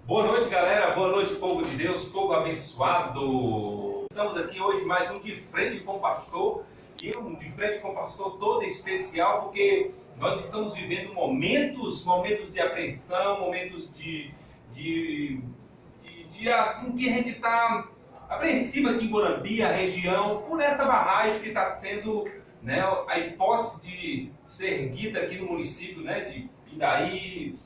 Boa noite, galera. Boa noite, povo de Deus, povo abençoado. Estamos aqui hoje mais um De Frente com o Pastor. E um De Frente com o Pastor todo especial, porque nós estamos vivendo momentos de apreensão, momentos de assim, que a gente está apreensivo aqui em Morumbi, a região, por essa barragem que está sendo, né, a hipótese de ser erguida aqui no município, né, de Pindaí,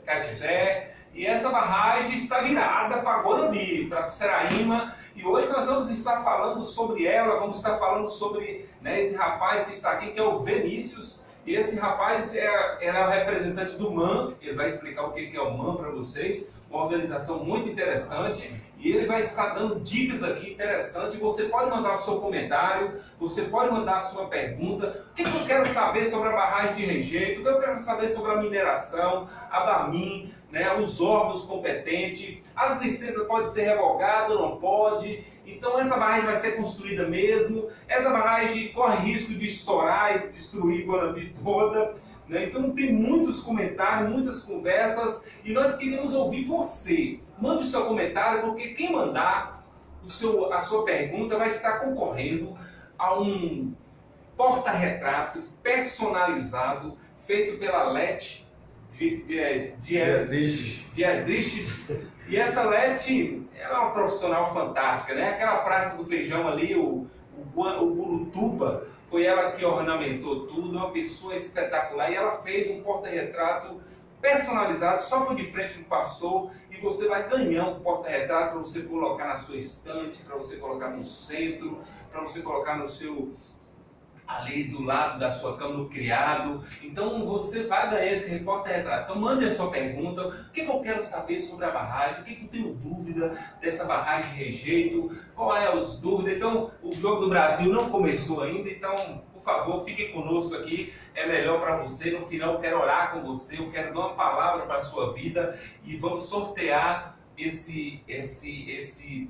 Catité. E essa barragem está virada para Morumbi, para Seraíma, e hoje nós vamos estar falando sobre ela, vamos estar falando sobre, né, esse rapaz que está aqui, que é o Vinícius. E esse rapaz é o representante do MAN, ele vai explicar o que é o MAN para vocês, uma organização muito interessante, e ele vai estar dando dicas aqui interessantes. Você pode mandar o seu comentário, você pode mandar a sua pergunta. O que eu quero saber sobre a barragem de rejeito, o que eu quero saber sobre a mineração, a BAMIN, né, os órgãos competentes, as licenças podem ser revogadas ou não pode. Então essa barragem vai ser construída mesmo, essa barragem corre risco de estourar e destruir Guarani toda, né? Então tem muitos comentários, muitas conversas, e nós queremos ouvir você. Mande o seu comentário, porque quem mandar a sua pergunta vai estar concorrendo a um porta-retrato personalizado feito pela Lete Dietriches. E essa Lete, ela é uma profissional fantástica, né? Aquela Praça do Feijão ali, o Burutuba, foi ela que ornamentou tudo, uma pessoa espetacular, e ela fez um porta-retrato personalizado só por De Frente com o Pastor, e você vai ganhar um porta-retrato para você colocar na sua estante, para você colocar no centro, para você colocar no seu, ali do lado da sua cama, no criado. Então você vai ganhar esse porta-retrato. Então mande a sua pergunta, o que eu quero saber sobre a barragem, o que eu tenho dúvida dessa barragem de rejeito, qual é as dúvidas. Então o Jogo do Brasil não começou ainda, então por favor fique conosco aqui, é melhor para você. No final eu quero orar com você, eu quero dar uma palavra para a sua vida, e vamos sortear esse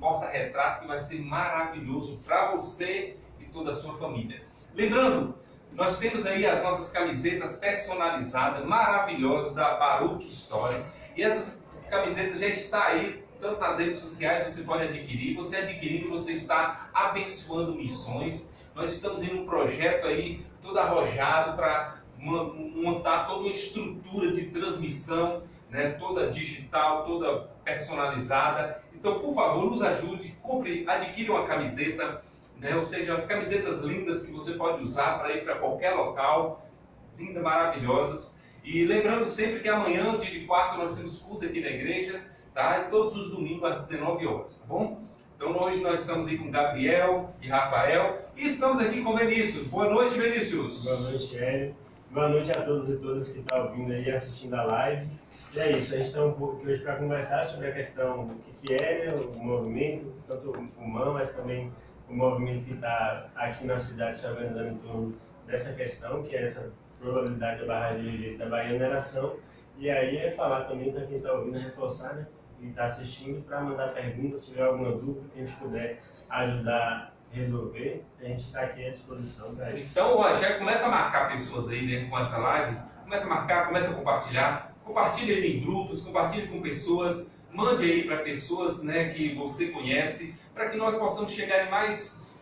porta-retrato que vai ser maravilhoso para você e toda a sua família. Lembrando, nós temos aí as nossas camisetas personalizadas, maravilhosas, da Baruch História. E essas camisetas já estão aí, tanto nas redes sociais, você pode adquirir. Você adquirindo, você está abençoando missões. Nós estamos em um projeto aí, todo arrojado, para montar toda uma estrutura de transmissão, né, toda digital, toda personalizada. Então, por favor, nos ajude, adquire uma camiseta, né? Ou seja, camisetas lindas que você pode usar para ir para qualquer local, lindas, maravilhosas. E lembrando sempre que amanhã, dia de 4, nós temos culto aqui na igreja, tá? E todos os domingos às 19 horas, tá bom? Então hoje nós estamos aí com Gabriel e Rafael, e estamos aqui com Vinícius. Boa noite, Vinícius. Boa noite, Hélio. Boa noite a todos e todas que estão ouvindo aí, assistindo a live. E é isso, a gente está um pouco aqui hoje para conversar sobre a questão do que é, né, o movimento, tanto o MAN, mas também o movimento que está aqui na cidade se organizando em torno dessa questão, que é essa probabilidade da barragem da Bahia Mineração. E aí é falar também para quem está ouvindo, reforçar, né, e está assistindo, para mandar perguntas, se tiver alguma dúvida que a gente puder ajudar a resolver, a gente está aqui à disposição para isso. Então, já começa a marcar pessoas aí, né, com essa live, começa a marcar, começa a compartilhar, compartilhe ele em grupos, compartilhe com pessoas, mande aí para pessoas, né, que você conhece, para que nós possamos chegar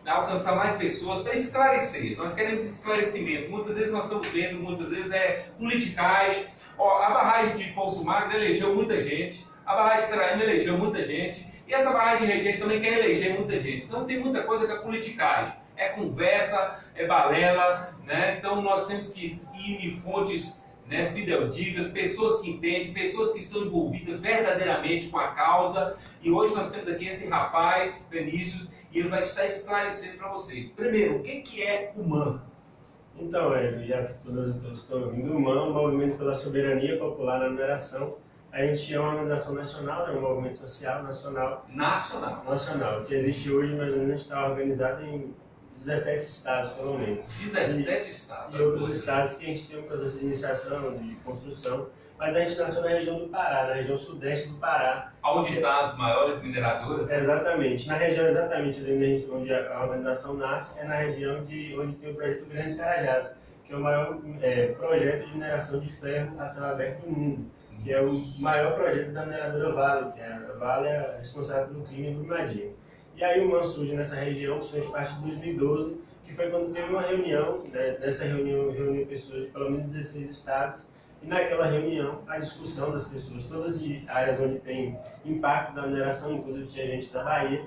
alcançar mais pessoas, para esclarecer. Nós queremos esclarecimento. Muitas vezes nós estamos vendo, muitas vezes é politicagem. A barragem de Poço Magro elegeu muita gente, a barragem de Seraíma elegeu muita gente, e essa barragem de rejeito também quer eleger muita gente. Então tem muita coisa que é politicagem, é conversa, é balela, né? Então nós temos que ir em fontes, né, fidedignas, pessoas que entendem, pessoas que estão envolvidas verdadeiramente com a causa. E hoje nós temos aqui esse rapaz, Vinícius, e ele vai estar esclarecendo para vocês. Primeiro, o que é o MAN? Então, já todos estão ouvindo, o MAN, o Movimento pela Soberania Popular na Mineração. A gente é uma organização nacional, né, um movimento social nacional. Nacional, que existe hoje, mas a gente está organizado em 17 estados, pelo menos. 17 estados. E outros estados que a gente tem um processo de iniciação, de construção. Mas a gente nasceu na região do Pará, na região sudeste do Pará. Onde estão as maiores mineradoras? Exatamente. Na região exatamente onde a organização nasce, é na região onde tem o projeto Grande Carajás, que é o maior projeto de mineração de ferro a céu aberto do mundo, que é o maior projeto da mineradora Vale, que a Vale é responsável pelo crime em Brumadinho. E aí o MAN surge nessa região, principalmente a partir de 2012, que foi quando teve uma reunião, né, nessa reunião reuniu pessoas de pelo menos 16 estados, e naquela reunião a discussão das pessoas, todas de áreas onde tem impacto da mineração, inclusive tinha gente da Bahia,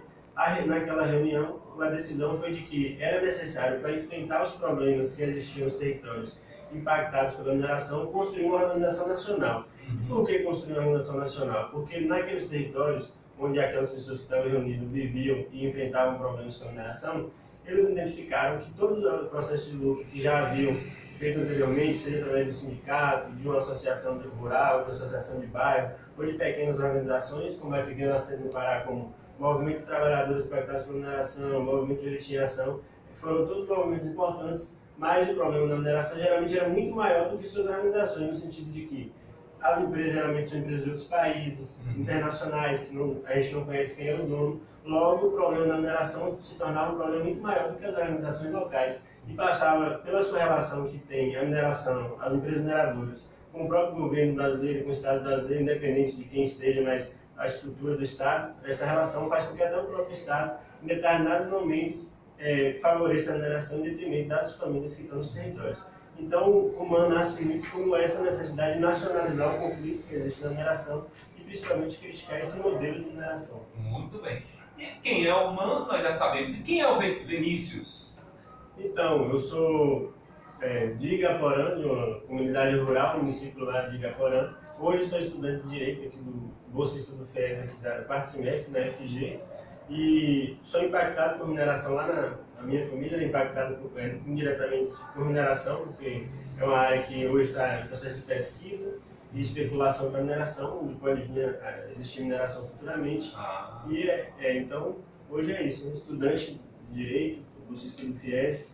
naquela reunião a decisão foi de que era necessário, para enfrentar os problemas que existiam nos territórios impactados pela mineração, construir uma organização nacional. Por que construir uma organização nacional? Porque naqueles territórios onde aquelas pessoas que estavam reunidas viviam e enfrentavam problemas com a mineração, eles identificaram que todo o processo de luta que já haviam feito anteriormente, seja através do sindicato, de uma associação rural, de uma associação de bairro, ou de pequenas organizações, como é que veio nascendo no Pará, como Movimento de Trabalhadores Impactados pela Mineração, Movimento de Juretim em Ação, foram todos movimentos importantes, mas o problema da mineração geralmente era muito maior do que suas organizações, no sentido de que as empresas geralmente são empresas de outros países, internacionais, que a gente não conhece quem é o dono. Logo, o problema da mineração se tornava um problema muito maior do que as organizações locais. E passava, pela sua relação que tem a mineração, as empresas mineradoras, com o próprio governo brasileiro, com o Estado brasileiro, independente de quem esteja, mas a estrutura do Estado, essa relação faz com que até o próprio Estado, em determinados momentos, favoreça a mineração em detrimento das famílias que estão nos territórios. Então, o MAN nasce muito como essa necessidade de nacionalizar o conflito que existe na mineração e principalmente criticar esse modelo de mineração. Muito bem. E quem é o MAN, nós já sabemos. E quem é o Vinícius? Então, eu sou de Igaporã, de uma comunidade rural, no município lá de Igaporã. Hoje sou estudante de Direito aqui bolsista do FES, aqui da quarto semestre, na FG. E sou impactado por mineração lá a minha família é impactada indiretamente por mineração, porque é uma área que hoje está em processo de pesquisa e especulação para mineração, onde pode vir a existir mineração futuramente. E então, hoje é isso, estudante de Direito, bolsista do FIES,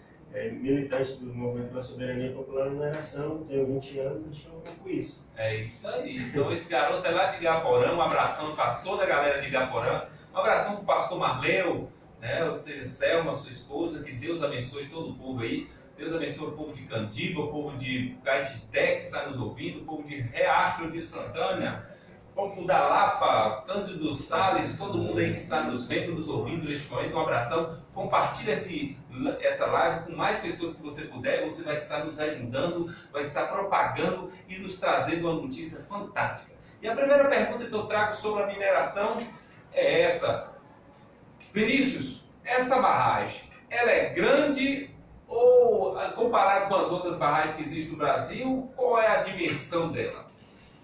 militante do Movimento pela Soberania Popular na Mineração, tenho 20 anos, acho que é um pouco isso. É isso aí. Então, esse garoto é lá de Igaporã, um abração para toda a galera de Igaporã, um abração para o pastor Marleu, né? Ou seja, Selma, sua esposa, que Deus abençoe todo o povo aí. Deus abençoe o povo de Candiba, o povo de Caetité, que está nos ouvindo, o povo de Riacho de Santana, o povo da Lapa, Cândido Salles, todo mundo aí que está nos vendo, nos ouvindo neste momento. Um abração. Compartilhe essa live com mais pessoas que você puder. Você vai estar nos ajudando, vai estar propagando e nos trazendo uma notícia fantástica. E a primeira pergunta que eu trago sobre a mineração é essa. Vinícius, essa barragem, ela é grande ou, comparado com as outras barragens que existem no Brasil, qual é a dimensão dela?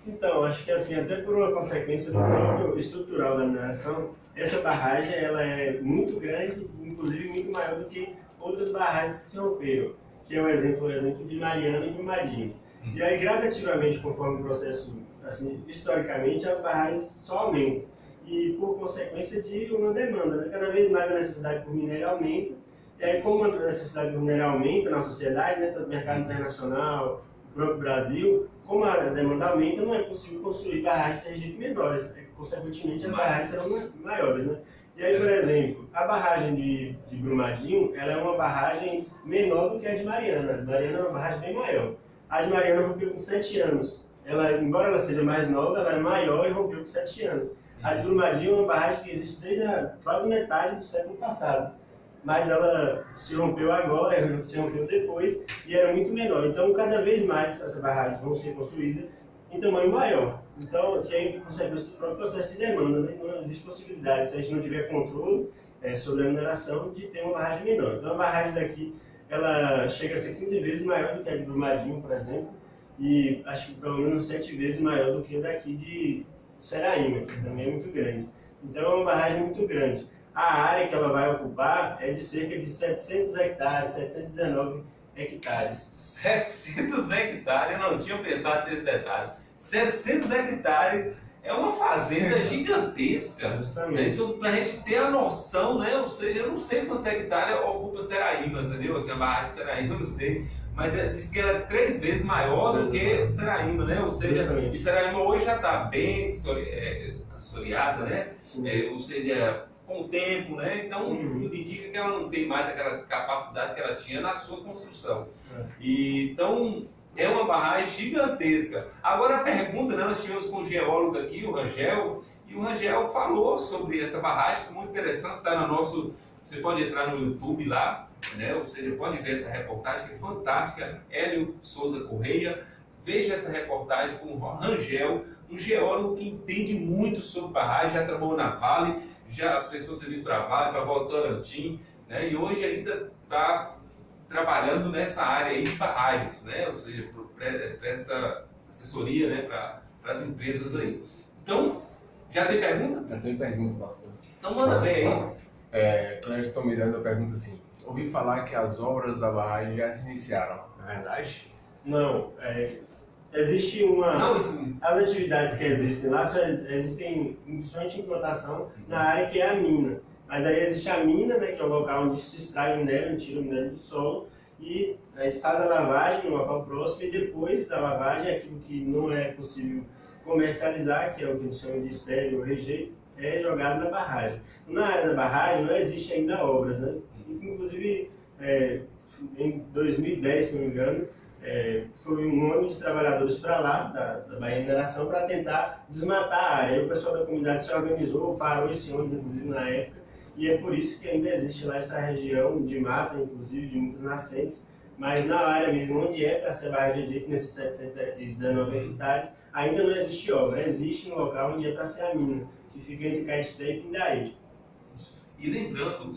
Então, acho que assim, até por uma consequência do próprio estrutural da mineração, essa barragem ela é muito grande, inclusive muito maior do que outras barragens que se romperam, que é o exemplo de Mariana e Brumadinho. E aí, gradativamente, conforme o processo, assim, historicamente, as barragens só aumentam. E por consequência de uma demanda, né? Cada vez mais a necessidade por minério aumenta, e aí como a necessidade por minério aumenta na sociedade, né, tanto no mercado internacional, no próprio Brasil, como a demanda aumenta, não é possível construir barragens de regime menores, consequentemente as barragens serão maiores, né? E aí, por exemplo, a barragem de Brumadinho, ela é uma barragem menor do que a de Mariana. A Mariana é uma barragem bem maior. A de Mariana rompeu com 7 anos. Ela, embora ela seja mais nova, ela é maior e rompeu com 7 anos. A de Brumadinho é uma barragem que existe desde quase metade do século passado, mas ela se rompeu agora, se rompeu depois e era muito menor. Então, cada vez mais essas barragens vão ser construídas em tamanho maior. Então, que é consequência do próprio processo de demanda, né? Não existe possibilidade, se a gente não tiver controle sobre a mineração, de ter uma barragem menor. Então, a barragem daqui, ela chega a ser 15 vezes maior do que a de Brumadinho, por exemplo, e acho que pelo menos 7 vezes maior do que a daqui de Seraíma, que também é muito grande. Então é uma barragem muito grande. A área que ela vai ocupar é de cerca de 700 hectares, 719 hectares. 700 hectares, eu não tinha pensado nesse detalhe. 700 hectares é uma fazenda gigantesca. Justamente. Então, para a gente ter a noção, né? Ou seja, eu não sei quantos hectares ocupa Seraíma, entendeu? Assim, a barragem de Seraíma, eu não sei. Mas diz que ela é 3 vezes maior do que Seraíma, né? Ou seja, Seraíma hoje já está bem assoreada, né? Ou seja, com o tempo, né? Então, tudo indica que ela não tem mais aquela capacidade que ela tinha na sua construção. Então, é uma barragem gigantesca. Agora a pergunta, né, nós tivemos com o geólogo aqui, o Rangel, e o Rangel falou sobre essa barragem, que é muito interessante, está no nosso... Você pode entrar no YouTube lá, né? Ou seja, pode ver essa reportagem que é fantástica, Hélio Souza Correia. Veja essa reportagem com o Rangel, um geólogo que entende muito sobre barragem, já trabalhou na Vale, já prestou serviço para a Vale, para a Votorantim, né? E hoje ainda está trabalhando nessa área aí de barragens, né? Ou seja, presta assessoria, né, para as empresas aí. Então, já tem pergunta? Já tem pergunta, pastor. Então manda ver aí. Clériston Miranda pergunta assim: ouvi falar que as obras da barragem já se iniciaram, é verdade? Não, existe uma... Não, sim. As atividades que existem lá só existem principalmente implantação na área que é a mina. Mas aí existe a mina, né, que é o local onde se extrai o minério, tira o minério do solo, e a gente faz a lavagem no local próximo, e depois da lavagem, aquilo que não é possível comercializar, que é o que a gente chama de estéreo ou rejeito, é jogado na barragem. Na área da barragem não existe ainda obras, né? Inclusive, em 2010, se não me engano, foi um ônibus de trabalhadores para lá, da Bahia Mineração, para tentar desmatar a área. Aí o pessoal da comunidade se organizou, parou esse ônibus, inclusive, na época, e é por isso que ainda existe lá essa região de mata, inclusive, de muitas nascentes, mas na área mesmo, onde é para ser barragem de jeito, nesses 719 hectares, ainda não existe obra. Existe um local onde é para ser a mina, que fica entre Caeté e Pindaí. E lembrando,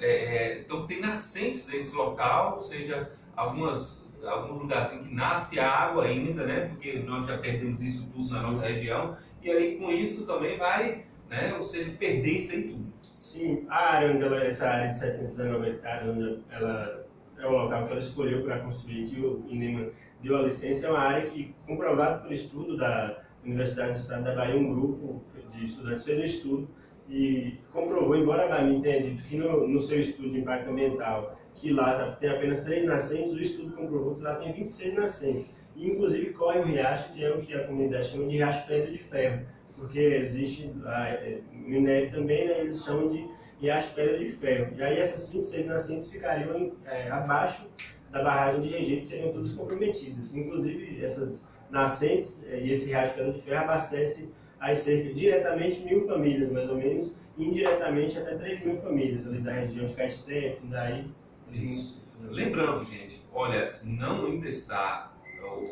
então tem nascentes nesse local, ou seja, alguns lugarzinhos que nasce água ainda, né? Porque nós já perdemos isso tudo na nossa região, e aí com isso também vai, né? Ou seja, perder isso aí tudo. Sim, a área onde essa área de 719 hectares, onde ela é o local que ela escolheu para construir, que o INEMA deu a licença, é uma área que, comprovado pelo estudo da Universidade do Estado da Bahia, um grupo de estudantes fez um estudo e comprovou, embora a BAMIN tenha dito que no seu estudo de impacto ambiental, que lá tem apenas 3 nascentes, o estudo comprovou que lá tem 26 nascentes. E, inclusive, corre um riacho, que é o que a comunidade chama de riacho pedra de ferro, porque existe lá minério também, né, eles chamam de riacho pedra de ferro. E aí essas 26 nascentes ficariam abaixo da barragem de rejeito, seriam todas comprometidas. Inclusive, essas nascentes e esse riacho pedra de ferro abastece aí diretamente 1.000 famílias, mais ou menos, e indiretamente até 3.000 famílias ali da região de Caeté, Pindaí. Isso. Lembrando, gente, olha, não ainda está,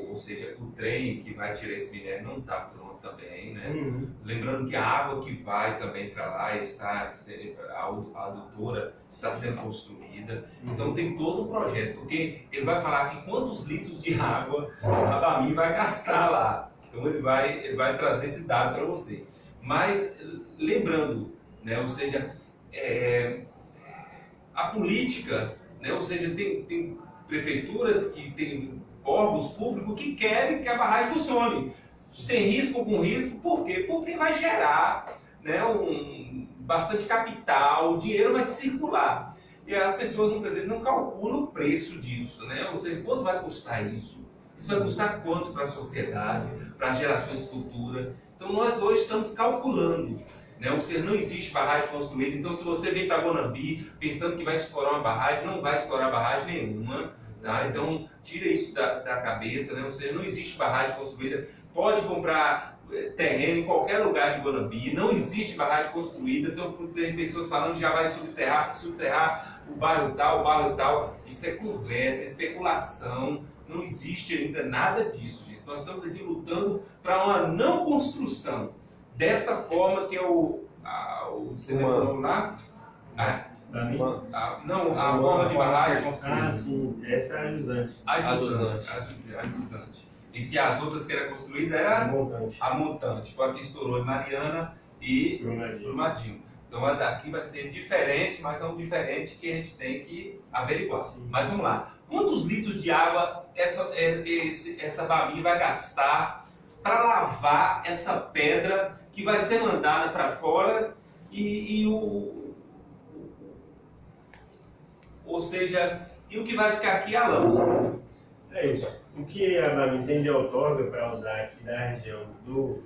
ou seja, o trem que vai tirar esse minério não está pronto também, né? Lembrando que a água que vai também para lá está, a adutora está sendo construída, então tem todo um projeto, porque ele vai falar que quantos litros de água a BAMIN vai gastar lá. Então ele vai trazer esse dado para você. Mas lembrando, né, ou seja, a política, né, ou seja, tem prefeituras que têm órgãos públicos que querem que a barragem funcione. Sem risco ou com risco, por quê? Porque vai gerar, né, bastante capital, o dinheiro vai circular. E as pessoas muitas vezes não calculam o preço disso, né? Ou seja, quanto vai custar isso? Isso vai custar quanto para a sociedade, para as gerações futuras? Então nós hoje estamos calculando, né? Ou seja, não existe barragem construída. Então se você vem para Guanambi pensando que vai estourar uma barragem, não vai estourar barragem nenhuma. Tá? Então tira isso da cabeça, né? Ou seja, não existe barragem construída. Pode comprar terreno em qualquer lugar de Guanambi, não existe barragem construída. Então tem pessoas falando que já vai subterrar o bairro tal. Isso é conversa, é especulação. Não existe ainda nada disso, gente. Nós estamos aqui lutando para uma não construção dessa forma que é você lembrou lá? A forma de barragem. Ah, sim, essa é a Jusante. E que as outras que era construída era a montante. Foi a que estourou em Mariana e Brumadinho. Então a daqui vai ser diferente, mas é um diferente que a gente tem que averiguar. Sim. Mas vamos lá. Quantos litros de água essa BAMIN vai gastar para lavar essa pedra que vai ser mandada para fora ou seja, e o que vai ficar aqui é a lama? É isso. O que a BAMIN tem de outorga para usar aqui da região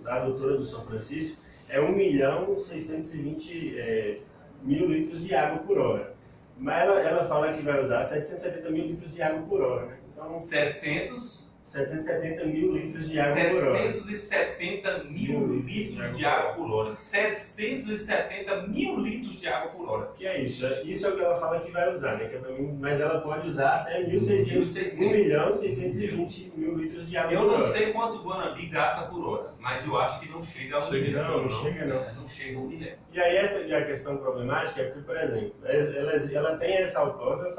da adutora do São Francisco é 1.620 mil litros de água por hora. Mas ela fala que vai usar 770 mil litros de água por hora, né? Então, 770 mil litros de água por hora. 770 mil litros de água por hora. 770 mil litros de água por hora. Que é isso? Isso é o que ela fala que vai usar, né? Que é pra mim, mas ela pode usar até 1.620.000 litros de água por hora. Eu não sei quanto o Guanambi gasta por hora, mas eu acho que não chega a um milhão. Não chega não. Não chega a um milhão. E aí essa é a questão problemática, é porque, por exemplo, ela tem essa outorga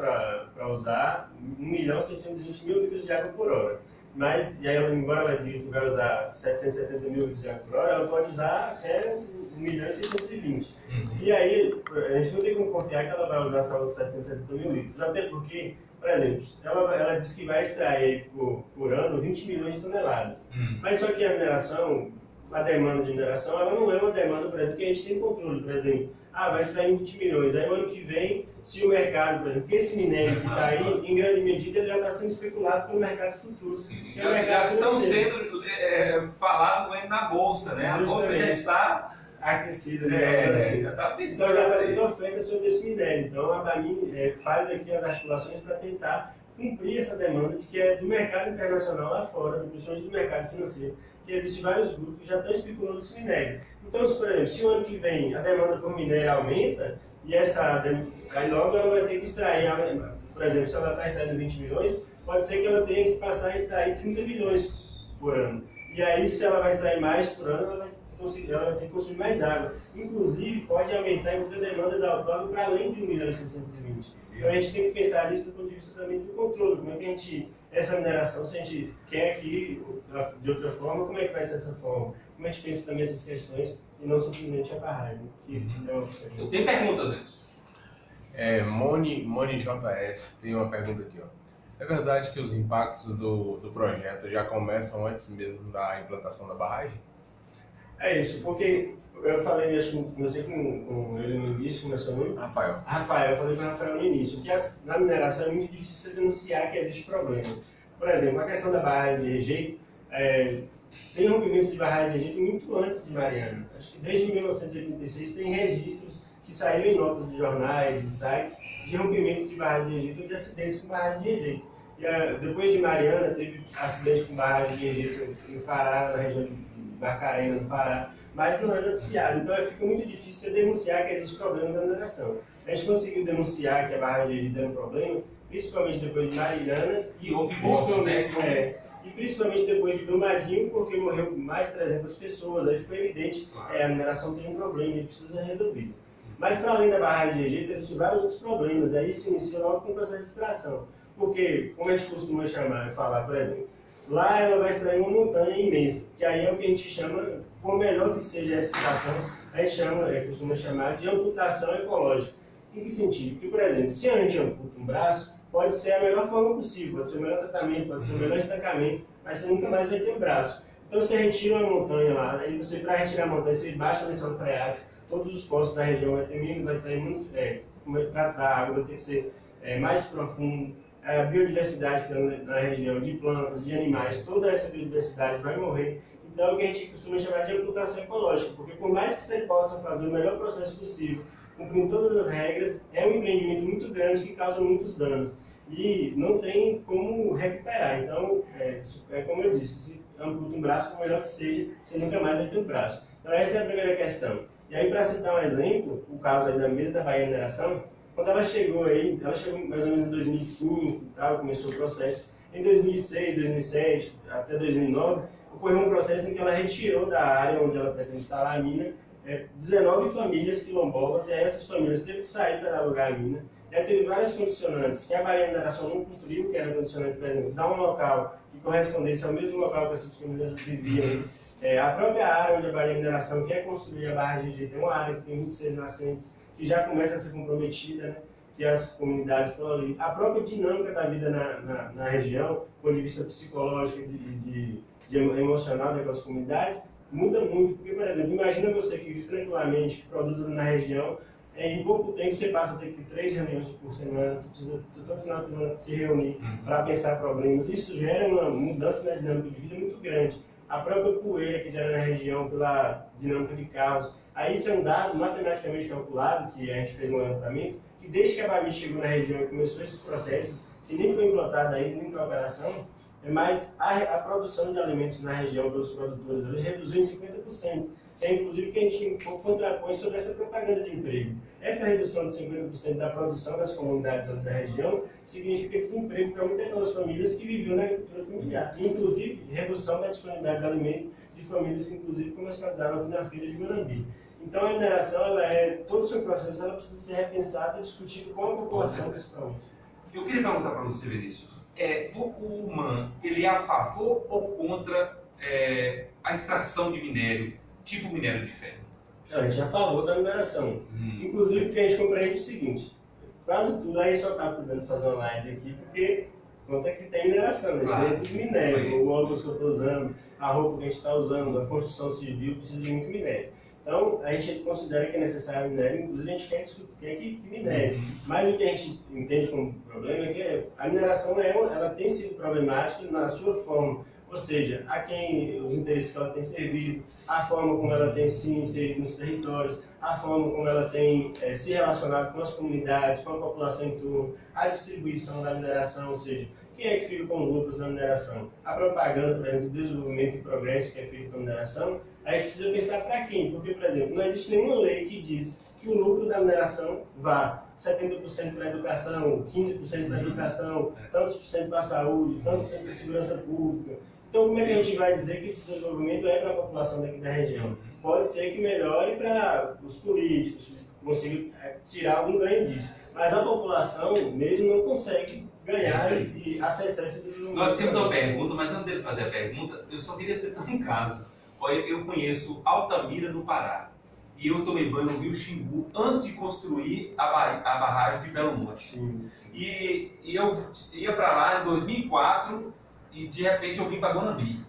para usar 1.620.000 litros de água por hora. Mas, e aí, embora ela diga que vai usar 770 mil litros de água por hora, ela pode usar até 1.620.000. E aí, a gente não tem como confiar que ela vai usar só os 770 mil litros. Até porque, por exemplo, ela diz que vai extrair por ano 20 milhões de toneladas. Mas só que a mineração, a demanda de mineração, ela não é uma demanda, por exemplo, que a gente tem controle. Por exemplo, vai extrair 20 milhões. Aí, o ano que vem, se o mercado, por exemplo, que esse minério que está aí, em grande medida, ele já está sendo especulado pelo mercado futuro. Sim, já estão sendo falados na Bolsa, né? A Bolsa já está aquecida. Já está pensando. Então, já está tendo oferta sobre esse minério. Então, a BAMIN faz aqui as articulações para tentar cumprir essa demanda de que é do mercado internacional lá fora, principalmente do mercado financeiro, que existem vários grupos que já estão especulando esse minério. Então, por exemplo, se o ano que vem a demanda por minério aumenta, e aí logo ela vai ter que extrair, por exemplo, se ela está extraindo 20 milhões, pode ser que ela tenha que passar a extrair 30 milhões por ano. E aí, se ela vai extrair mais por ano, ela vai ter que consumir mais água. Inclusive, pode aumentar a demanda da outorga para além de 1.620.000. Então, a gente tem que pensar nisso do ponto de vista também do controle. Como é que a gente, essa mineração, se a gente quer aqui de outra forma, como é que vai ser essa forma? Como a gente pensa também essas questões e não simplesmente a barragem? Tem pergunta, Deus? Moni JS tem uma pergunta aqui, ó. É verdade que os impactos do projeto já começam antes mesmo da implantação da barragem? É isso, porque eu falei, acho que comecei com ele no início, começou o nome? Rafael, eu falei com o Rafael no início, que na mineração é muito difícil denunciar que existe problema. Por exemplo, a questão da barragem de rejeito, tem rompimentos de barragem de rejeito muito antes de Mariana. Acho que desde 1986 tem registros que saíram em notas de jornais e sites de rompimentos de barragem de rejeito ou de acidentes com barragem de rejeito. E, depois de Mariana, teve acidente com barragem de rejeito no Pará, na região de Barcarena, no Pará, mas não é noticiado. Então fica muito difícil você denunciar que existe problema na mineração. A gente conseguiu denunciar que a barragem de rejeito era um problema, principalmente depois de Mariana, e houve mortes, né? E principalmente depois de Brumadinho, porque morreu mais de 300 pessoas, aí ficou evidente que a mineração tem um problema e precisa ser resolvido. Mas para além da barragem de rejeito, existem vários outros problemas, aí se inicia logo com o processo de extração. Porque, como a gente costuma falar, por exemplo, lá ela vai extrair uma montanha imensa, que aí é o que a gente chama, por melhor que seja essa situação, a gente costuma chamar de amputação ecológica. Em que sentido? Porque, por exemplo, se a gente amputa um braço, pode ser a melhor forma possível, pode ser o melhor tratamento, pode ser o melhor estancamento, mas você nunca mais vai ter o braço. Então você retira uma montanha lá, aí você, para retirar a montanha, você baixa a pressão freática, todos os poços da região vai ter mínimo, vai ter muito, como tratar a água vai ter que ser mais profundo, a biodiversidade que está na região de plantas, de animais, toda essa biodiversidade vai morrer. Então é o que a gente costuma chamar de amputação ecológica, porque por mais que você possa fazer o melhor processo possível, cumprindo todas as regras, é um empreendimento muito grande que causa muitos danos. E não tem como recuperar. Então, como eu disse, se amputa um braço, por melhor que seja, você nunca mais vai ter um braço. Então essa é a primeira questão. E aí, para citar um exemplo, o caso aí da mesa da Bahia Mineração, quando ela chegou mais ou menos em 2005 e tal, começou o processo. Em 2006, 2007, até 2009, ocorreu um processo em que ela retirou da área onde ela pretende instalar a mina 19 famílias quilombolas, e aí essas famílias teve que sair para alugar a mina. E aí teve várias condicionantes que a Bahia Mineração não cumpriu, que era condicionante, por exemplo, dar um local que correspondesse ao mesmo local que essas famílias viviam. A própria área onde a Bahia Mineração quer construir a barragem de jeito é uma área que tem 26 nascentes, que já começa a ser comprometida, né? Que as comunidades estão ali. A própria dinâmica da vida na região, do ponto de vista psicológico e emocional daquelas comunidades, muda muito. Porque, por exemplo, imagina você que vive tranquilamente, que produz na região, em pouco tempo você passa a ter que ter 3 reuniões por semana, você precisa todo final de semana se reunir para pensar problemas. Isso gera uma mudança na dinâmica de vida muito grande. a própria poeira que gera na região pela dinâmica de carros. Aí isso é um dado matematicamente calculado, que a gente fez um levantamento, que desde que a Babi chegou na região e começou esses processos, que nem foi implantado ainda, nem para operação, mas a produção de alimentos na região pelos produtores ali reduziu em 50%. É inclusive que a gente um pouco contrapõe sobre essa propaganda de emprego. Essa redução de 50% da produção das comunidades ali da região significa desemprego para muitas daquelas famílias que viviam na agricultura familiar. Inclusive, redução da disponibilidade de alimento de famílias que, inclusive, comercializaram aqui na feira de Guanambi. Então, a mineração, todo o seu processo, ela precisa ser repensada e discutida com a população, principalmente. Eu queria perguntar para você, Vinícius. O MAN, ele é a favor ou contra a extração de minério, tipo minério de ferro? A gente é a favor da mineração. Inclusive, que a gente compreende o seguinte, quase tudo aí só está podendo fazer uma live aqui, porque conta que tem mineração, isso aí é tudo minério. O óculos que eu estou usando, a roupa que a gente está usando, a construção civil precisa de muito minério. Então, a gente considera que é necessário minério, inclusive a gente quer que minere. Mas o que a gente entende como problema é que a mineração ela tem sido problemática na sua forma, ou seja, a quem os interesses que ela tem servido, a forma como ela tem se inserido nos territórios, a forma como ela tem se relacionado com as comunidades, com a população em torno, a distribuição da mineração, ou seja, quem é que fica com lucros na mineração? A propaganda, por exemplo, do desenvolvimento e progresso que é feito com a mineração, a gente precisa pensar para quem? Porque, por exemplo, não existe nenhuma lei que diz que o lucro da mineração vá 70% para a educação, 15% para a educação, tantos por cento para a saúde, tantos por cento para a segurança pública. Então, como é que a gente vai dizer que esse desenvolvimento é para a população daqui da região? Pode ser que melhore para os políticos, consiga tirar algum ganho disso. Mas a população mesmo não consegue ganhar e acessar esse desenvolvimento. Nós temos uma pergunta, mas antes dele fazer a pergunta, eu só queria citar um caso. Olha, eu conheço Altamira, no Pará, e eu tomei banho no Rio Xingu antes de construir a barragem de Belo Monte. Sim. E eu ia para lá em 2004 e de repente eu vim para Guanambi.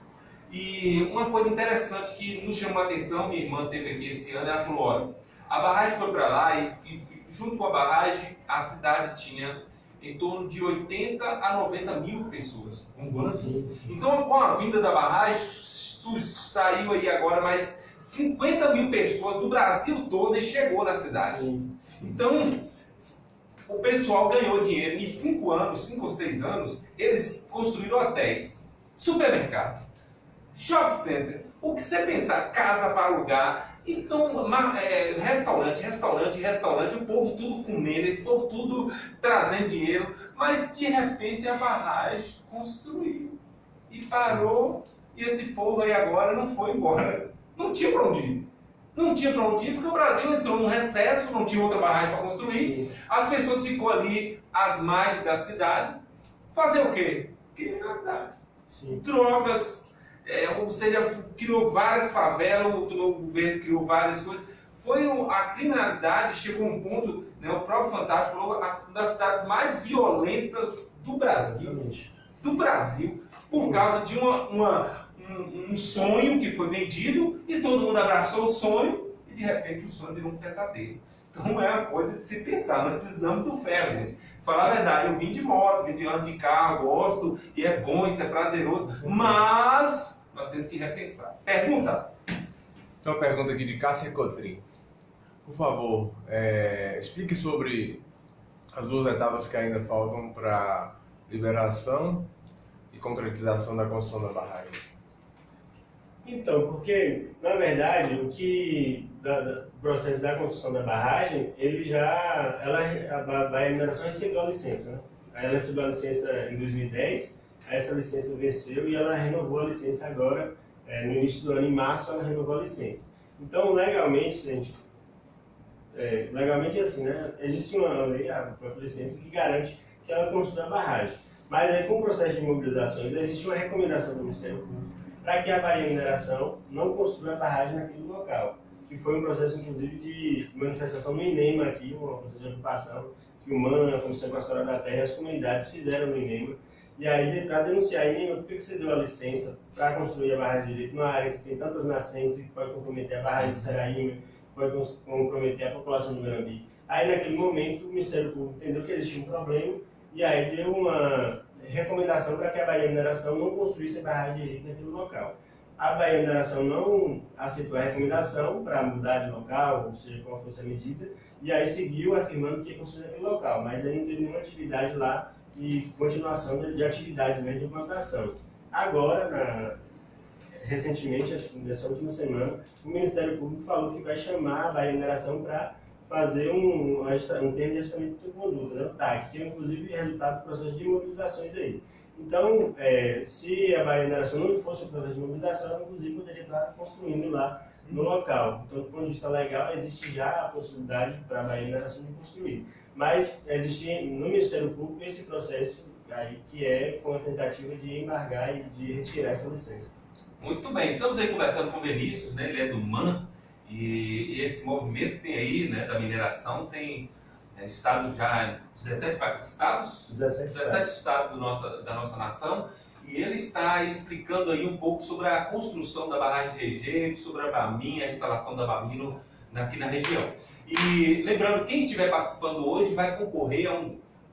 E uma coisa interessante que nos chamou a atenção, minha irmã teve aqui esse ano, ela falou, olha, a barragem foi para lá e junto com a barragem a cidade tinha em torno de 80 a 90 mil pessoas. Então, com a vinda da barragem, saiu aí agora mais 50 mil pessoas do Brasil todo e chegou na cidade. Sim. Então, o pessoal ganhou dinheiro. Em 5 ou 6 anos, eles construíram hotéis, supermercado, shopping center, o que você pensar, casa para alugar. Então, restaurante, o povo tudo comendo, esse povo tudo trazendo dinheiro, mas de repente a barragem construiu e parou, e esse povo aí agora não foi embora. Não tinha para onde ir. Não tinha para onde ir porque o Brasil entrou num recesso, não tinha outra barragem para construir. Sim. As pessoas ficou ali às margens da cidade. Fazer o quê? Criminalidade. Sim. Drogas. Ou seja, criou várias favelas, o governo criou várias coisas. A criminalidade chegou a um ponto, né, o próprio Fantástico falou, uma das cidades mais violentas do Brasil. Exatamente. Do Brasil, por causa de um sonho que foi vendido e todo mundo abraçou o sonho e de repente o sonho virou um pesadelo. Então é uma coisa de se pensar, nós precisamos do ferro, gente. Falar a verdade, eu vim de moto, ando de carro, gosto, e é bom, isso é prazeroso, mas nós temos que repensar. Pergunta? Então, uma pergunta aqui de Cássia Cotrim. Por favor, explique sobre as 2 etapas que ainda faltam para liberação e concretização da construção da barragem. Então, porque, na verdade, o processo da construção da barragem, a mineração recebeu a licença, né? Ela recebeu a licença em 2010, essa licença venceu e ela renovou a licença agora, no início do ano, em março, ela renovou a licença. Então, legalmente é assim, né? Existe uma lei, a própria licença, que garante que ela construa a barragem. Mas aí, com o processo de mobilizações, existe uma recomendação do Ministério Público para que a Bahia Mineração não construa a barragem naquele local, que foi um processo, inclusive, de manifestação no INEMA aqui, uma processo de ocupação, que o MAN, a Comissão Pastoril da Terra e as comunidades fizeram no INEMA. E aí, para denunciar, INEMA, por que você deu a licença para construir a barragem de jeito numa área que tem tantas nascentes e que pode comprometer a barragem de Saraíma, pode comprometer a população do Guanambi? Aí, naquele momento, o Ministério Público entendeu que existia um problema e aí deu uma recomendação para que a Bahia Mineração não construísse a barragem de jeito naquele local. A Bahia Mineração não aceitou a recomendação para mudar de local, ou seja, qual fosse a medida, e aí seguiu afirmando que ia construir naquele local, mas aí não teve nenhuma atividade lá e continuação de atividades mesmo de implantação. Agora, recentemente, acho que nessa última semana, o Ministério Público falou que vai chamar a Bahia Mineração para fazer um termo de ajustamento de conduta, né, o TAC, que é inclusive resultado do processo de imobilizações aí. Então, se a Bahia Mineração não fosse um processo de imobilização, ela, inclusive, poderia estar construindo lá no local. Então, do ponto de vista legal, existe já a possibilidade para a Bahia Mineração de construir. Mas existe no Ministério Público esse processo aí que é com a tentativa de embargar e de retirar essa licença. Muito bem, estamos aí conversando com o Vinícius, né? Ele é do MAN, e esse movimento tem aí, né, da mineração, tem estado já, 17 estados? 17 estados da nossa nação, e ele está explicando aí um pouco sobre a construção da barragem de rejeito, sobre a BAMIN, a instalação da BAMIN aqui na região. E lembrando, quem estiver participando hoje vai concorrer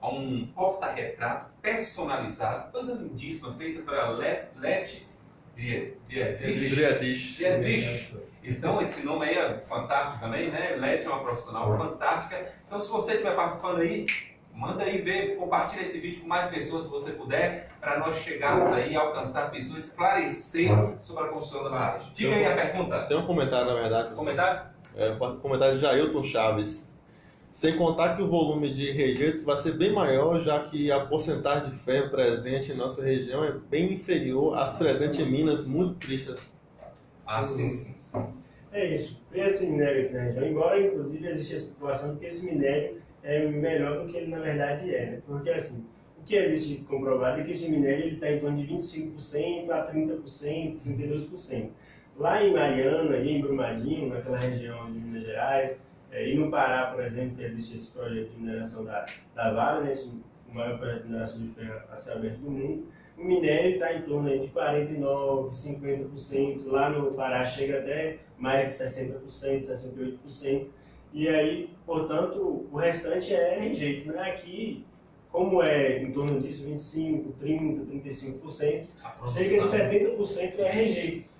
a um porta-retrato personalizado, coisa lindíssima, feita pela Lete Dietrich. Então, esse nome aí é fantástico também, né? Lete é uma profissional fantástica. Então, se você estiver participando aí, manda aí ver, compartilha esse vídeo com mais pessoas se você puder, para nós chegarmos aí a alcançar pessoas, esclarecer sobre a construção da barragem. Diga aí a pergunta. Tem um comentário, na verdade. Comentário? Um comentário de Ailton Chaves. Sem contar que o volume de rejeitos vai ser bem maior, já que a porcentagem de ferro presente em nossa região é bem inferior às presentes em Minas, muito tristes. Ah, sim. É isso. Tem esse minério aqui na região, embora inclusive exista a especulação de que esse minério é melhor do que ele na verdade é, né? Porque assim, o que existe comprovado é que esse minério está em torno de 25% a 30%, 32%. Lá em Mariana e em Brumadinho, naquela região de Minas Gerais, e no Pará, por exemplo, que existe esse projeto de mineração da Vale, né, o maior projeto de mineração de ferro a céu aberto do mundo, o minério está em torno aí de 49%, 50%, lá no Pará chega até mais de 60%, 68%, e aí, portanto, o restante é rejeito. Né? Aqui, como é em torno disso, 25%, 30%, 35%, cerca de 70% é rejeito.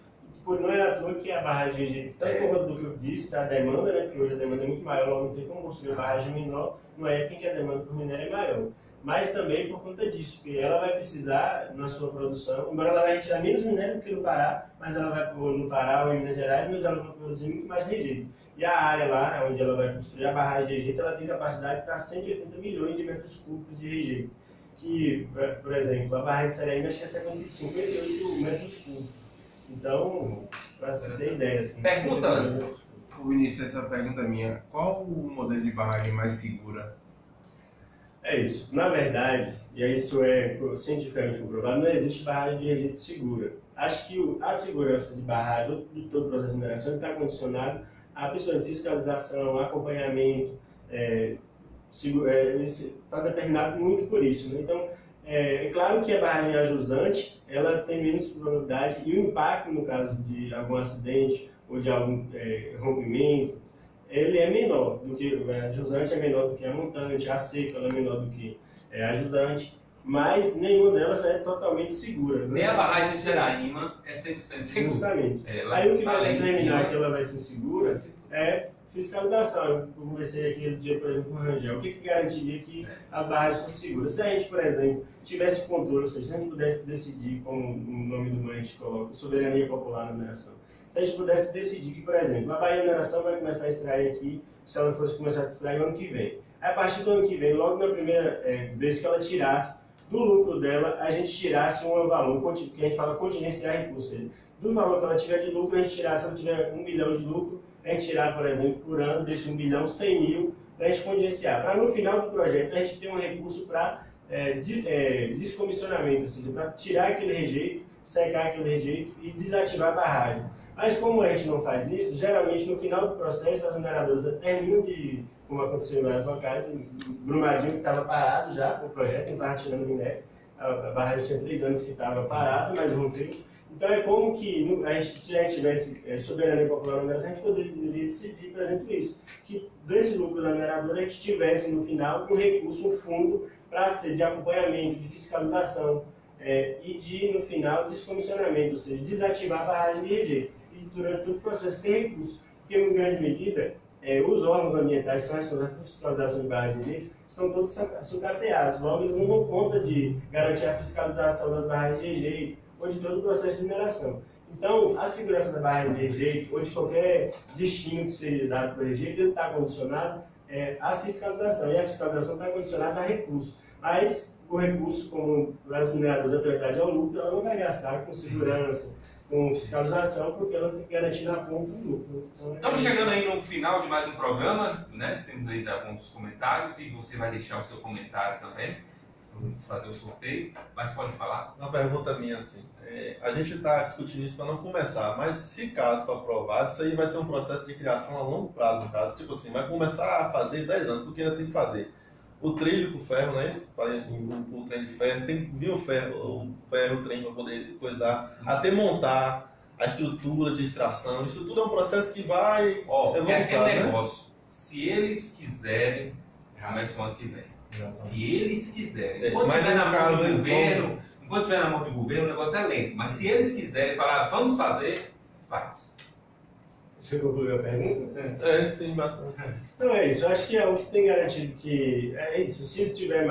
Não é à toa que a barragem de rejeito, tanto por conta do que eu disse, da demanda, né, porque hoje a demanda é muito maior, logo não tem como construir a barragem menor, numa época em que a demanda por minério é maior. Mas também por conta disso, porque ela vai precisar, na sua produção, embora ela vai retirar menos minério do que no Pará, mas ela vai pôr no Pará ou em Minas Gerais, mas ela vai produzir muito mais rejeito. E a área lá, onde ela vai construir a barragem de rejeito, ela tem capacidade para 180 milhões de metros cúbicos de rejeito. Que, por exemplo, a barragem de Serena acho que é 58 metros cúbicos. Então, para se ter ideia. Assim, perguntas? Vinícius, essa pergunta é minha. Qual o modelo de barragem mais segura? É isso. Na verdade, e isso é cientificamente comprovado, não existe barragem de rejeito segura. Acho que a segurança de barragem ou de todo o processo de mineração está condicionado à questão de fiscalização, acompanhamento, está determinado muito por isso. Né? Então, é claro que a barragem ajusante ela tem menos probabilidade e o impacto no caso de algum acidente ou de algum rompimento, ele é menor do que a jusante é menor do que a montante, a seca ela é menor do que a jusante, mas nenhuma delas é totalmente segura. Né? Nem a barragem de Seraíma é 100% segura. Justamente. Aí o que vai determinar que ela vai ser segura é fiscalização. Eu conversei aquele dia, por exemplo, com o Rangel. O que garantiria que as barragens são seguras? Se a gente, por exemplo, tivesse controle, ou seja, se a gente pudesse decidir, como o nome do MAN a gente coloca, soberania popular na mineração, se a gente pudesse decidir que, por exemplo, a Bahia Mineração vai começar a extrair aqui, se ela fosse começar a extrair no ano que vem. Aí, a partir do ano que vem, logo na primeira vez que ela tirasse, do lucro dela, a gente tirasse um valor, que a gente fala contingenciar recursos. Ou seja, do valor que ela tiver de lucro, a gente tirar, se ela tiver 1 milhão de lucro, a gente tirar, por exemplo, por ano, desse 1 milhão, 100 mil, para a gente contingenciar. Para no final do projeto, a gente ter um recurso para descomissionamento, ou seja, para tirar aquele rejeito, secar aquele rejeito e desativar a barragem. Mas como a gente não faz isso, geralmente no final do processo as mineradoras terminam de, como aconteceu em vários locais, em Brumadinho que estava parado já com o projeto, não estava tirando minério, a barragem tinha 3 anos que estava parada, mas rompeu. Então é como que, se a gente tivesse soberania popular na mineração, a gente poderia decidir, por exemplo, isso, que desse lucro da mineradora a gente tivesse no final um recurso, um fundo para ser de acompanhamento, de fiscalização, e no final, descomissionamento, ou seja, desativar a barragem de rejeito. E durante todo o processo tem recurso, porque, em grande medida, os órgãos ambientais que são responsáveis por fiscalização de barragem de rejeito estão todos sucateados. Logo, eles não dão conta de garantir a fiscalização das barragens de rejeito ou de todo o processo de mineração. Então, a segurança da barragem de rejeito ou de qualquer destino que seja dado para o rejeito, ele está condicionado à fiscalização. E a fiscalização está condicionada a recurso. Mas o recurso, como as mineradoras, a prioridade é o lucro, ela não vai gastar com segurança, com fiscalização, porque ela tem que garantir na ponta o lucro. Então, estamos chegando aí no final de mais um programa, né? Temos aí alguns comentários e você vai deixar o seu comentário também, vamos fazer o sorteio, mas pode falar. Uma pergunta minha assim, a gente está discutindo isso para não começar, mas se caso for aprovado, isso aí vai ser um processo de criação a longo prazo, no caso, tipo assim, vai começar a fazer 10 anos, porque ainda tem que fazer o trilho com ferro, não é isso? O trem de ferro, tem que vir o ferro, o trem para poder coisar, até montar a estrutura de extração, isso tudo é um processo que vai... É aquele negócio, se eles quiserem, começa o ano que vem. Se eles quiserem. Enquanto estiver na mão do governo, enquanto estiver na mão do governo, o negócio é lento. Mas se eles quiserem falar, vamos fazer, faz. Deixa eu concluir a pergunta? Sim, mas... Então é isso, eu acho que é o que tem garantido que é isso. Se tiver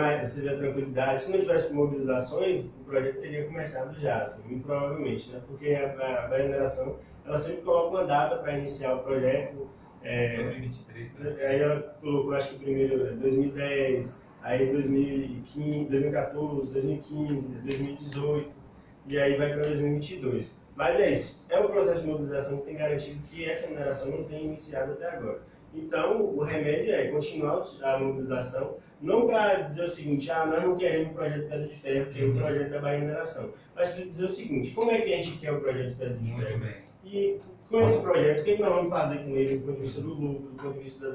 tranquilidade, se não tivesse mobilizações, o projeto teria começado já, assim, muito provavelmente, né? Porque a mineração, ela sempre coloca uma data para iniciar o projeto. 2023, né? Aí ela colocou, acho que primeiro 2010, aí 2015, 2014, 2015, 2018, e aí vai para 2022. Mas é isso, é o processo de mobilização que tem garantido que essa mineração não tenha iniciado até agora. Então, o remédio é continuar a mobilização, não para dizer o seguinte, nós não queremos um projeto de pedra de ferro, que é o projeto da Bahia Mineração, mas para dizer o seguinte, como é que a gente quer o projeto de pedra de ferro? Muito bem. E com esse projeto, o que nós vamos fazer com ele do ponto de vista do lucro, do ponto de vista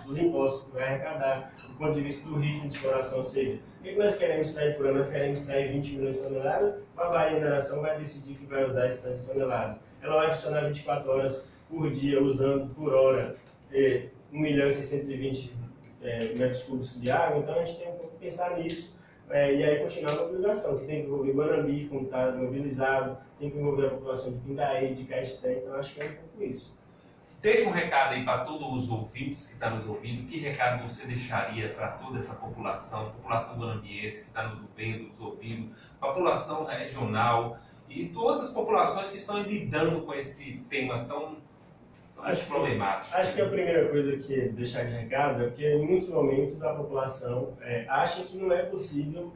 dos impostos que vai arrecadar, do ponto de vista do ritmo de exploração, ou seja, o que nós queremos extrair por ano? Nós queremos extrair 20 milhões de toneladas, a Bahia Mineração vai decidir que vai usar esse tanto de toneladas. Ela vai funcionar 24 horas por dia, usando por hora 1.620 metros cúbicos de água, então a gente tem que pensar nisso. E aí continuar a mobilização, que tem que envolver Guanambi, como está mobilizado, tem que envolver a população de Pindaí, de Caeté, então acho que é um pouco isso. Deixa um recado aí para todos os ouvintes que estão nos ouvindo. Que recado você deixaria para toda essa população guanambiense que está nos ouvindo, população regional e todas as populações que estão lidando com esse tema tão problemático? Acho que a primeira coisa que deixar de recado é porque em muitos momentos a população acha que não é possível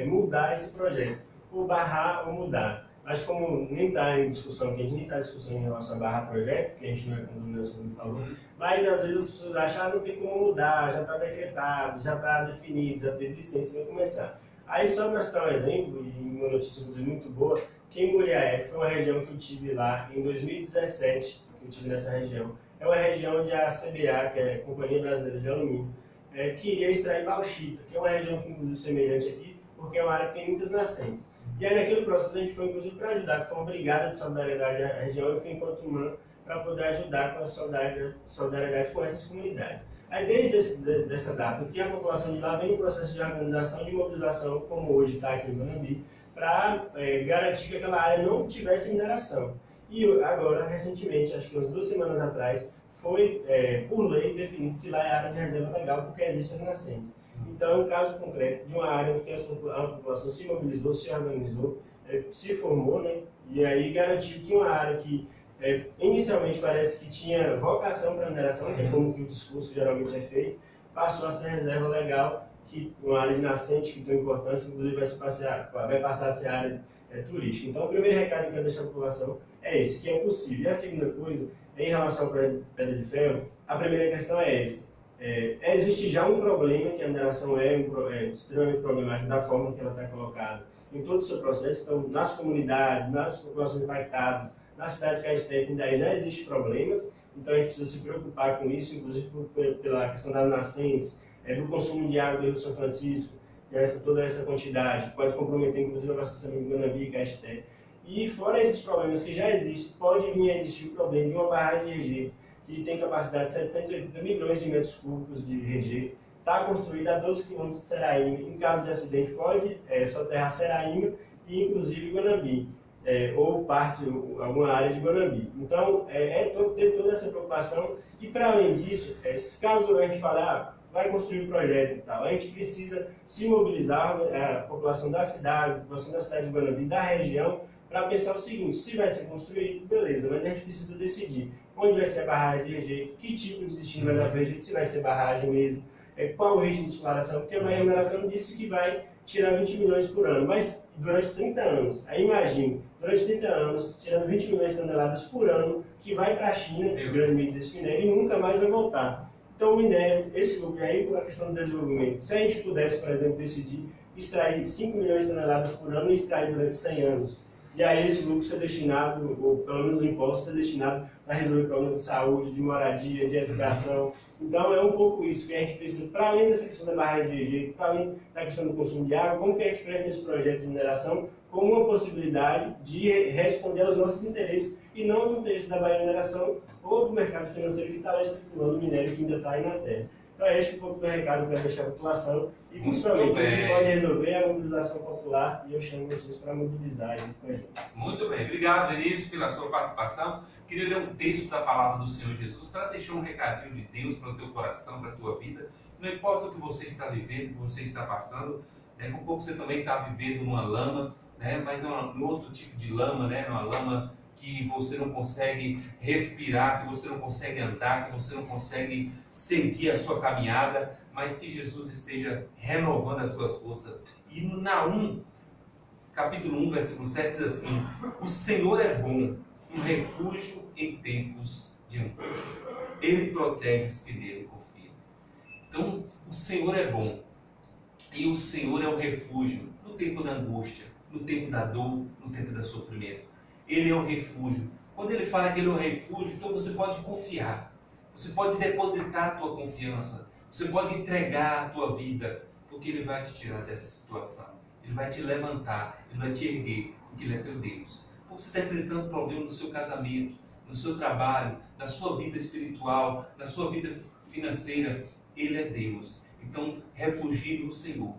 mudar esse projeto, ou barrar ou mudar. Mas como nem está em discussão, que a gente nem está em discussão em relação a barrar projeto, porque a gente não é como o Nelson falou, mas às vezes as pessoas acham não tem como mudar, já está decretado, já está definido, já teve licença, vai começar. Aí só para citar um exemplo, e uma notícia muito boa, que em Muriaé, que foi uma região que eu tive lá em 2017, que eu tive nessa região, é uma região onde a CBA, que é a Companhia Brasileira de Alumínio, queria extrair bauxita, que é uma região que inclusive semelhante aqui, porque é uma área que tem muitas nascentes. E aí naquele processo a gente foi inclusive para ajudar, que foi uma brigada de solidariedade à região, eu fui enquanto humano para poder ajudar com a solidariedade com essas comunidades. Aí desde essa data, que a população de lá vem no processo de organização, de mobilização, como hoje está aqui em Guanambi, para garantir que aquela área não tivesse mineração. E agora, recentemente, acho que umas 2 semanas atrás, foi por lei definido que lá é área de reserva legal porque existem as nascentes. Então, é um caso concreto de uma área em que a população se mobilizou, se organizou, se formou, né? E aí garantiu que uma área que inicialmente parece que tinha vocação para mineração, que é como que o discurso geralmente é feito, passou a ser reserva legal, que uma área de nascente que tem importância, inclusive vai passar a ser área turística. Então, o primeiro recado que eu quero deixar à população é esse, que é possível. E a segunda coisa, em relação à pedra de ferro, a primeira questão é essa. Existe já um problema, que a mineração é extremamente problemática da forma que ela está colocada em todo o seu processo. Então, nas comunidades, nas populações impactadas, na cidade de Caeté, daí já existem problemas, então a gente precisa se preocupar com isso, inclusive pela questão das nascentes, do consumo de água do Rio São Francisco, toda essa quantidade, que pode comprometer inclusive o abastecimento de Guanambi e Caeté. E fora esses problemas que já existem, pode vir a existir o problema de uma barragem de rejeito, que tem capacidade de 780 milhões de metros cúbicos de rejeito, está construída a 12 km de Seraíma. Em caso de acidente, pode soterrar Seraíma e inclusive Guanambi, ou alguma área de Guanambi. Então, ter toda essa preocupação e, para além disso, caso a gente fale, vai construir um projeto e tal, a gente precisa se mobilizar, a população da cidade, a população da cidade de Guanambi, da região, para pensar o seguinte: se vai ser construído, beleza, mas a gente precisa decidir onde vai ser a barragem de rejeito, que tipo de destino vai dar para o rejeito, se vai ser barragem mesmo, qual o ritmo de exploração, porque a mineração disse que vai tirar 20 milhões por ano, mas durante 30 anos. Aí imagine, durante 30 anos, tirando 20 milhões de toneladas por ano, que vai para a China, o grande meio desse minério, e nunca mais vai voltar. Então o minério, esse lucro aí, a questão do desenvolvimento, se a gente pudesse, por exemplo, decidir extrair 5 milhões de toneladas por ano e extrair durante 100 anos, e aí esse lucro ser destinado, ou pelo menos os impostos, ser destinado para resolver problemas de saúde, de moradia, de educação. Então é um pouco isso que a gente precisa, para além dessa questão da barragem de rejeito, para além da questão do consumo de água, como que a gente pensa esse projeto de mineração como uma possibilidade de responder aos nossos interesses e não aos interesses da Bahia Mineração ou do mercado financeiro que está lá especulando o minério que ainda está aí na terra. Então é este um pouco do recado que eu quero deixar a população e principalmente o que pode resolver é a mobilização popular, e eu chamo vocês para mobilizar aí com a gente. Muito bem, obrigado Vinícius pela sua participação. Queria ler um texto da palavra do Senhor Jesus para deixar um recadinho de Deus para o teu coração, para a tua vida. Não importa o que você está vivendo, o que você está passando, com um pouco você também está vivendo uma lama, mas é um outro tipo de lama, uma lama que você não consegue respirar, que você não consegue andar, que você não consegue seguir a sua caminhada, mas que Jesus esteja renovando as suas forças. E no Naum, capítulo 1, versículo 7 diz assim: o Senhor é bom, um refúgio em tempos de angústia. Ele protege os que nele confiam. Então, o Senhor é bom. E o Senhor é um refúgio no tempo da angústia, no tempo da dor, no tempo do sofrimento. Ele é um refúgio. Quando ele fala que ele é um refúgio, então você pode confiar. Você pode depositar a tua confiança. Você pode entregar a tua vida, porque ele vai te tirar dessa situação. Ele vai te levantar, ele vai te erguer, porque ele é teu Deus. Porque você está enfrentando problemas no seu casamento, no seu trabalho, na sua vida espiritual, na sua vida financeira. Ele é Deus. Então, refugie no Senhor.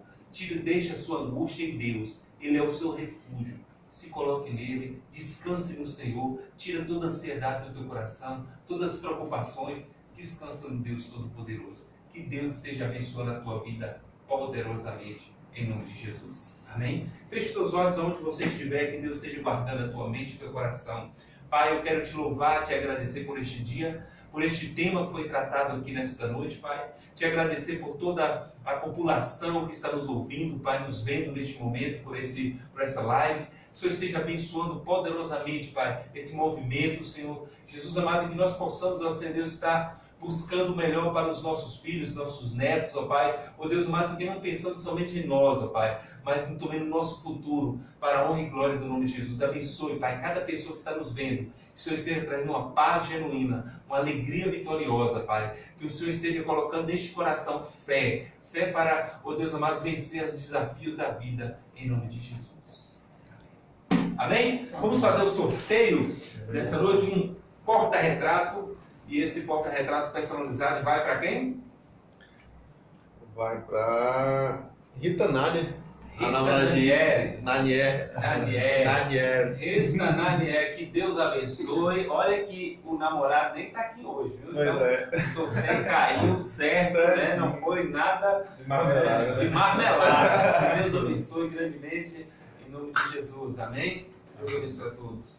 Deixa a sua angústia em Deus. Ele é o seu refúgio. Se coloque nele, descanse no Senhor, tira toda a ansiedade do teu coração, todas as preocupações, descansa no Deus Todo-Poderoso. Que Deus esteja abençoando a tua vida poderosamente, em nome de Jesus. Amém? Feche teus olhos aonde você estiver, que Deus esteja guardando a tua mente e o teu coração. Pai, eu quero te louvar, te agradecer por este dia, por este tema que foi tratado aqui nesta noite, Pai. Te agradecer por toda a população que está nos ouvindo, Pai, nos vendo neste momento por essa live. O Senhor esteja abençoando poderosamente, Pai, esse movimento, Senhor. Jesus amado, que nós possamos, ó Senhor Deus, estar buscando o melhor para os nossos filhos, nossos netos, ó Pai. Ó Deus amado, que tenham pensando somente em nós, ó Pai, mas também no nosso futuro, para a honra e glória do nome de Jesus. Abençoe, Pai, cada pessoa que está nos vendo. Que o Senhor esteja trazendo uma paz genuína, uma alegria vitoriosa, Pai. Que o Senhor esteja colocando neste coração fé para, ó Deus amado, vencer os desafios da vida, em nome de Jesus. Amém? Vamos fazer o sorteio nessa noite, um porta-retrato. E esse porta-retrato personalizado vai para quem? Vai para Rita Nanier. Rita Nanier. Nanier. Rita Nanier, que Deus abençoe. Olha que o namorado nem está aqui hoje, viu? Então, o sorteio caiu certo, né? Não foi nada de marmelada. Que Deus abençoe grandemente, em nome de Jesus. Amém? Deus abençoe a todos.